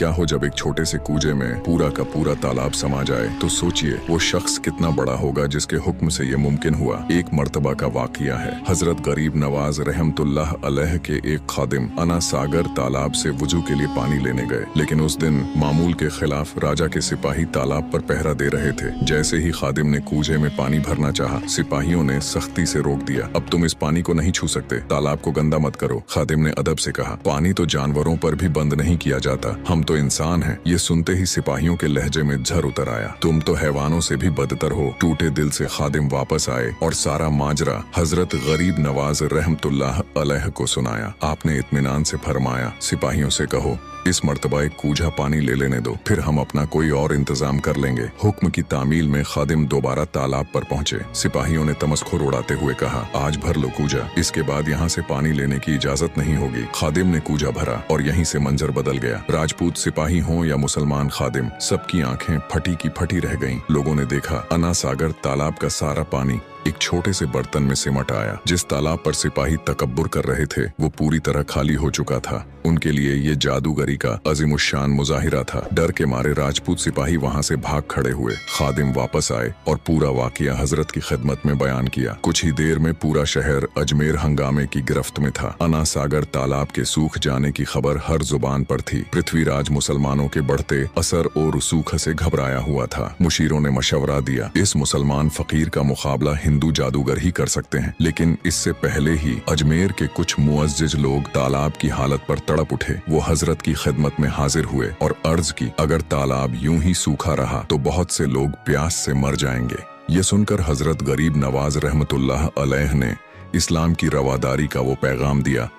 क्या हो जब एक छोटे से कूजे में पूरा का पूरा तालाब समा जाए। तो सोचिए वो शख्स कितना बड़ा होगा जिसके हुक्म से ये मुमकिन हुआ। एक मर्तबा का वाकया है। हजरत गरीब नवाज रहमतुल्लाह अलैह के एक खादिम अना सागर तालाब से वुजू के लिए पानी लेने गए, लेकिन उस दिन मामूल के खिलाफ राजा के सिपाही तालाब पर पहरा दे रहे थे। जैसे ही खादिम ने कूजे में पानी भरना चाहा, सिपाहियों ने सख्ती से रोक दिया। अब तुम इस पानी को नहीं छू सकते, तालाब को गंदा मत करो। खादिम ने अदब से कहा, पानी तो जानवरों पर भी बंद नहीं किया जाता, हम तो इंसान हैं। ये सुनते ही सिपाहियों के लहजे में झर उतर आया, तुम तो हैवानों से भी बदतर हो। टूटे दिल से खादिम वापस आए और सारा माजरा हजरत गरीब नवाज रहमतुल्लाह अलैह को सुनाया। आपने इत्मीनान से फरमाया, सिपाहियों से कहो इस मर्तबा एक कूझा पानी ले लेने दो, फिर हम अपना कोई और इंतजाम कर लेंगे। हुक्म की तामील में खादिम दोबारा तालाब पर पहुंचे। सिपाहियों ने तमस्खुर उड़ाते हुए कहा, आज भर लो कूझा, इसके बाद यहाँ से पानी लेने की इजाजत नहीं होगी। खादिम ने कूझा भरा और यहीं से मंजर बदल गया। राजपूत सिपाही हों या मुसलमान खादिम, सबकी आंखें फटी की फटी रह गईं। लोगों ने देखा अना सागर तालाब का सारा पानी एक छोटे से बर्तन में सिमट आया। जिस तालाब पर सिपाही तकब्बुर कर रहे थे वो पूरी तरह खाली हो चुका था। उनके लिए ये जादूगरी का अजीमुशान मुजाहिरा था। डर के मारे राजपूत सिपाही वहां से भाग खड़े हुए। खादिम वापस आए और पूरा वाकया हजरत की खिदमत में बयान किया। कुछ ही देर में पूरा शहर अजमेर हंगामे की गिरफ्त में था। अना सागर तालाब के सूख जाने की खबर हर जुबान पर थी। पृथ्वीराज मुसलमानों के बढ़ते असर और रसूख से घबराया हुआ था। मुशीरों ने मशवरा दिया, इस मुसलमान फकीर का मुकाबला हिंदू जादूगर ही कर सकते हैं। लेकिन इससे पहले ही अजमेर के कुछ मुअज्जिज लोग तालाब की हालत पर तड़प उठे। वो हजरत की खिदमत में हाजिर हुए और अर्ज की, अगर तालाब यूं ही सूखा रहा तो बहुत से लोग प्यास से मर जाएंगे। ये सुनकर हजरत गरीब नवाज रहमतुल्लाह अलैह ने इस्लाम की रवादारी का वो पैगाम दिया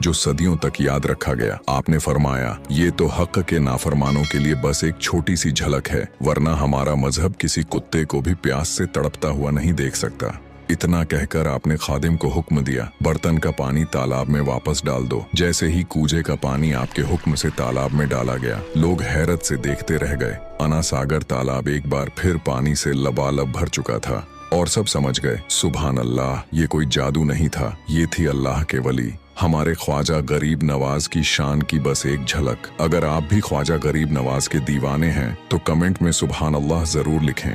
जो सदियों तक याद रखा गया। आपने फरमाया, ये तो हक के नाफरमानों के लिए बस एक छोटी सी झलक है, वरना हमारा मजहब किसी कुत्ते को भी प्यास से तड़पता हुआ नहीं देख सकता। इतना कहकर आपने खादिम को हुक्म दिया, बर्तन का पानी तालाब में वापस डाल दो। जैसे ही कूजे का पानी आपके हुक्म से तालाब में डाला गया, लोग हैरत से देखते रह गए। अना सागर तालाब एक बार फिर पानी से लबालब भर चुका था और सब समझ गए, सुभान अल्लाह, ये कोई जादू नहीं था, ये थी अल्लाह के वली, हमारे ख्वाजा गरीब नवाज की शान की बस एक झलक। अगर आप भी ख्वाजा गरीब नवाज के दीवाने हैं तो कमेंट में सुभान अल्लाह जरूर लिखें।